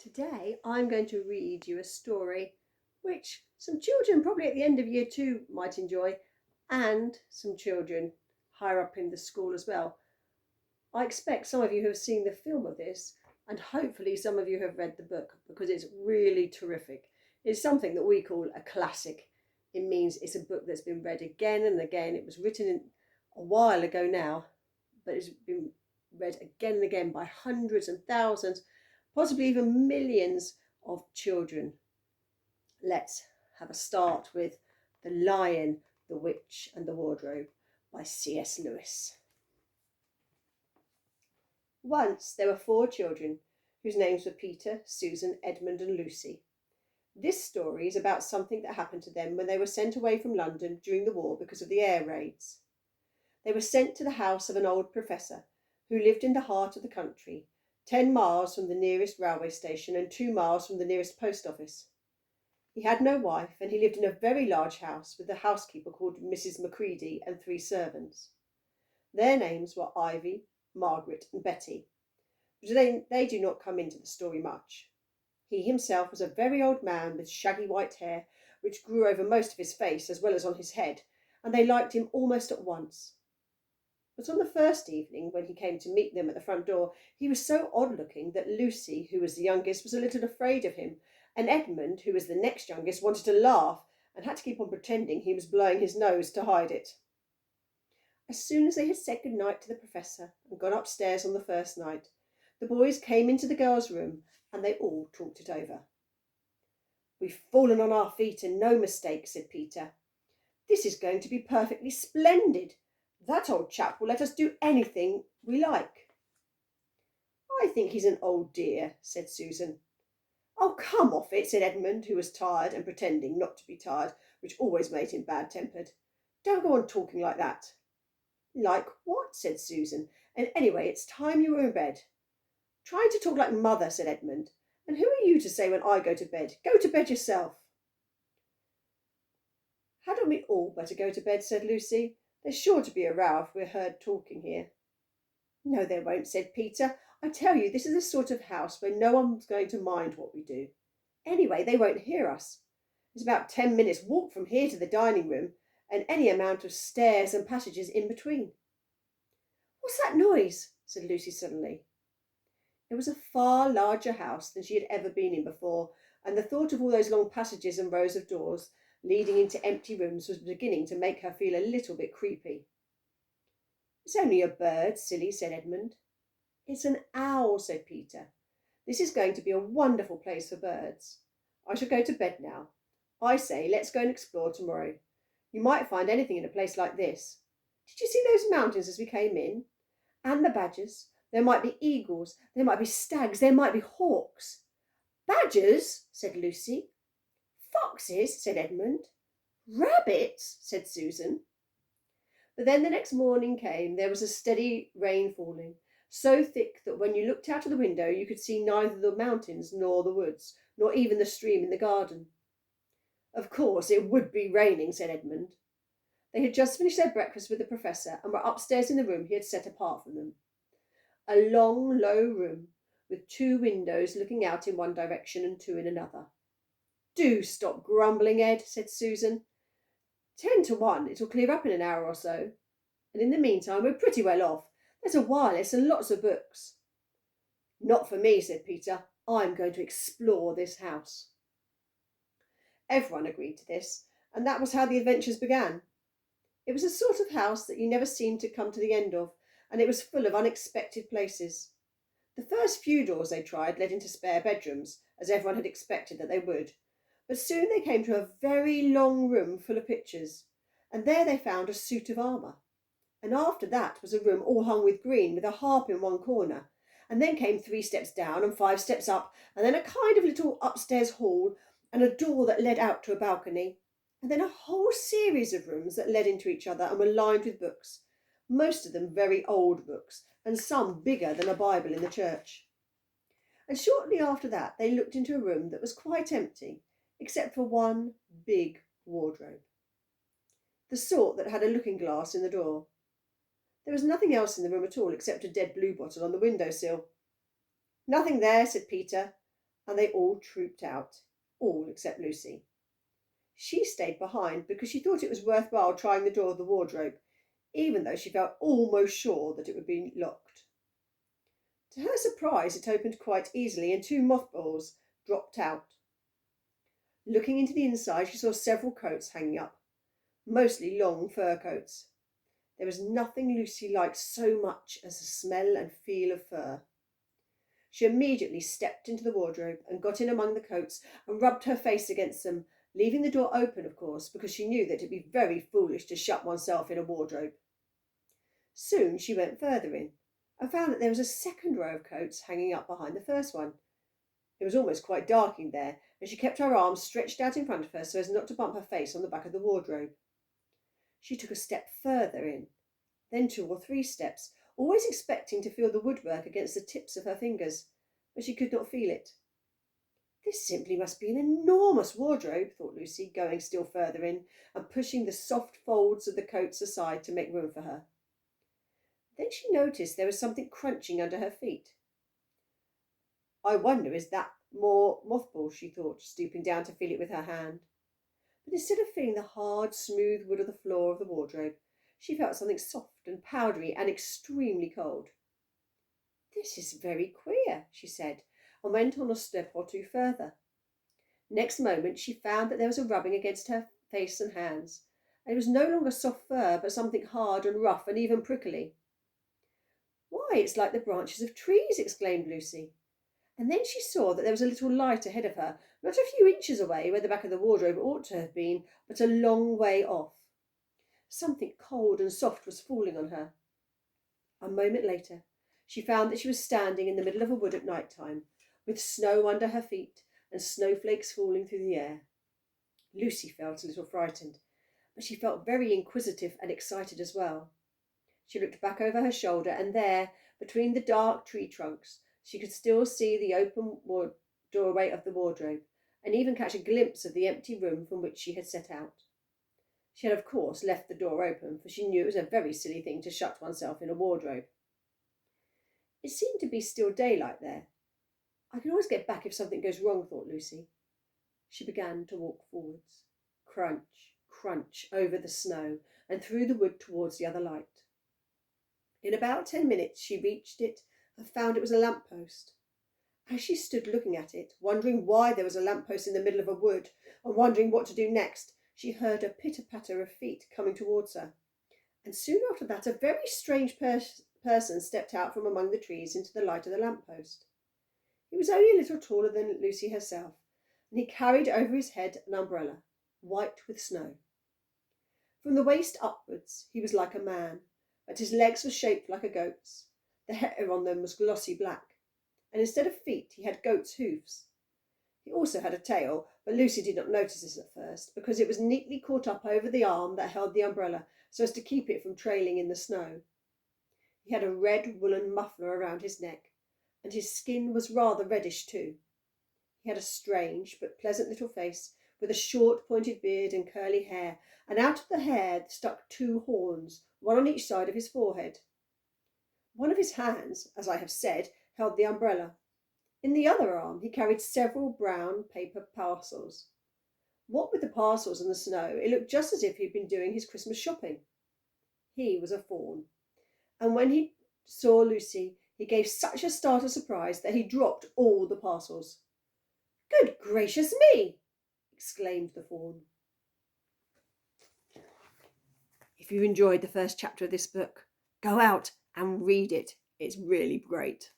Today I'm going to read you a story which some children probably at the end of year two might enjoy, and some children higher up in the school as well. I expect some of you have seen the film of this, and hopefully some of you have read the book because it's really terrific. It's something that we call a classic. It means it's a book that's been read again and again. It was written a while ago now, but it's been read again and again by hundreds and thousands, possibly even millions of children. Let's have a start with The Lion, the Witch and the Wardrobe by C.S. Lewis. Once there were 4 children whose names were Peter, Susan, Edmund and Lucy. This story is about something that happened to them when they were sent away from London during the war because of the air raids. They were sent to the house of an old professor who lived in the heart of the country, 10 miles from the nearest railway station and 2 miles from the nearest post office. He had no wife, and he lived in a very large house with a housekeeper called Mrs. Macready and 3 servants. Their names were Ivy, Margaret and Betty, but they do not come into the story much. He himself was a very old man with shaggy white hair, which grew over most of his face as well as on his head, and they liked him almost at once. But on the first evening, when he came to meet them at the front door, he was so odd-looking that Lucy, who was the youngest, was a little afraid of him, and Edmund, who was the next youngest, wanted to laugh and had to keep on pretending he was blowing his nose to hide it. As soon as they had said good night to the professor and gone upstairs on the first night, the boys came into the girls' room and they all talked it over. "We've fallen on our feet and no mistake," said Peter. "This is going to be perfectly splendid. That old chap will let us do anything we like." "I think he's an old dear," said Susan. "Oh, come off it," said Edmund, who was tired and pretending not to be tired, which always made him bad-tempered. "Don't go on talking like that." "Like what?" said Susan. "And anyway, it's time you were in bed." "Trying to talk like mother," said Edmund. "And who are you to say when I go to bed? Go to bed yourself." "Hadn't we all better go to bed?" said Lucy. "There's sure to be a row if we're heard talking here." "No, there won't," said Peter. "I tell you, this is the sort of house where no one's going to mind what we do. Anyway, they won't hear us. It's about 10 minutes' walk from here to the dining room, and any amount of stairs and passages in between." "What's that noise?" said Lucy suddenly. It was a far larger house than she had ever been in before, and the thought of all those long passages and rows of doors leading into empty rooms was beginning to make her feel a little bit creepy. "It's only a bird, silly," said Edmund. "It's an owl," said Peter. "This is going to be a wonderful place for birds. I shall go to bed now. I say, let's go and explore tomorrow. You might find anything in a place like this. Did you see those mountains as we came in? And the badgers? There might be eagles, there might be stags, there might be hawks." "Badgers?" said Lucy. "Foxes?" said Edmund. "Rabbits?" said Susan. But then the next morning came. There was a steady rain falling, so thick that when you looked out of the window you could see neither the mountains nor the woods, nor even the stream in the garden. "Of course it would be raining," said Edmund. They had just finished their breakfast with the professor and were upstairs in the room he had set apart from them. A long, low room with 2 windows looking out in one direction and 2 in another. "Do stop grumbling, Ed," said Susan. 10 to 1, it'll clear up in an hour or so. And in the meantime, we're pretty well off. There's a wireless and lots of books." "Not for me," said Peter. "I'm going to explore this house." Everyone agreed to this, and that was how the adventures began. It was a sort of house that you never seemed to come to the end of, and it was full of unexpected places. The first few doors they tried led into spare bedrooms, as everyone had expected that they would. But soon they came to a very long room full of pictures, and there they found a suit of armour. And after that was a room all hung with green, with a harp in one corner. And then came 3 steps down and 5 steps up, and then a kind of little upstairs hall, and a door that led out to a balcony. And then a whole series of rooms that led into each other and were lined with books, most of them very old books, and some bigger than a Bible in the church. And shortly after that they looked into a room that was quite empty, except for one big wardrobe, the sort that had a looking-glass in the door. There was nothing else in the room at all except a dead blue bottle on the window sill. "Nothing there," said Peter. and they all trooped out, all except Lucy. She stayed behind because she thought it was worthwhile trying the door of the wardrobe, even though she felt almost sure that it would be locked. To her surprise, it opened quite easily and 2 mothballs dropped out. Looking into the inside, she saw several coats hanging up, mostly long fur coats. There was nothing Lucy liked so much as the smell and feel of fur. She immediately stepped into the wardrobe and got in among the coats and rubbed her face against them, leaving the door open, of course, because she knew that it would be very foolish to shut oneself in a wardrobe. Soon she went further in and found that there was a second row of coats hanging up behind the first one. It was almost quite dark in there, and she kept her arms stretched out in front of her so as not to bump her face on the back of the wardrobe. She took a step further in, then 2 or 3 steps, always expecting to feel the woodwork against the tips of her fingers, but she could not feel it. This simply must be an enormous wardrobe, thought Lucy, going still further in and pushing the soft folds of the coats aside to make room for her. Then she noticed there was something crunching under her feet. I wonder, is that more mothballs, she thought, stooping down to feel it with her hand. But instead of feeling the hard, smooth wood of the floor of the wardrobe, she felt something soft and powdery and extremely cold. This is very queer, she said, and went on a step or 2 further. Next moment she found that there was a rubbing against her face and hands, and it was no longer soft fur, but something hard and rough and even prickly. Why, it's like the branches of trees, exclaimed Lucy. And then she saw that there was a little light ahead of her, not a few inches away where the back of the wardrobe ought to have been, but a long way off. Something cold and soft was falling on her. A moment later, she found that she was standing in the middle of a wood at night time, with snow under her feet and snowflakes falling through the air. Lucy felt a little frightened, but she felt very inquisitive and excited as well. She looked back over her shoulder, and there, between the dark tree trunks, she could still see the open doorway of the wardrobe, and even catch a glimpse of the empty room from which she had set out. She had, of course, left the door open, for she knew it was a very silly thing to shut oneself in a wardrobe. It seemed to be still daylight there. I can always get back if something goes wrong, thought Lucy. She began to walk forwards, crunch, crunch, over the snow, and through the wood towards the other light. In about 10 minutes she reached it and found it was a lamp-post. As she stood looking at it, wondering why there was a lamp-post in the middle of a wood, and wondering what to do next, she heard a pitter-patter of feet coming towards her. And soon after that a very strange person stepped out from among the trees into the light of the lamp-post. He was only a little taller than Lucy herself, and he carried over his head an umbrella, white with snow. From the waist upwards he was like a man, but his legs were shaped like a goat's. The hair on them was glossy black, and instead of feet he had goat's hoofs. He also had a tail, but Lucy did not notice this at first, because it was neatly caught up over the arm that held the umbrella, so as to keep it from trailing in the snow. He had a red woolen muffler around his neck, and his skin was rather reddish too. He had a strange but pleasant little face, with a short pointed beard and curly hair, and out of the hair stuck 2 horns, one on each side of his forehead. One of his hands, as I have said, held the umbrella. In the other arm he carried several brown paper parcels. What with the parcels and the snow, it looked just as if he had been doing his Christmas shopping. He was a fawn, and when he saw Lucy, he gave such a start of surprise that he dropped all the parcels. "Good gracious me!" exclaimed the fawn. If you enjoyed the first chapter of this book, go out and read it. It's really great.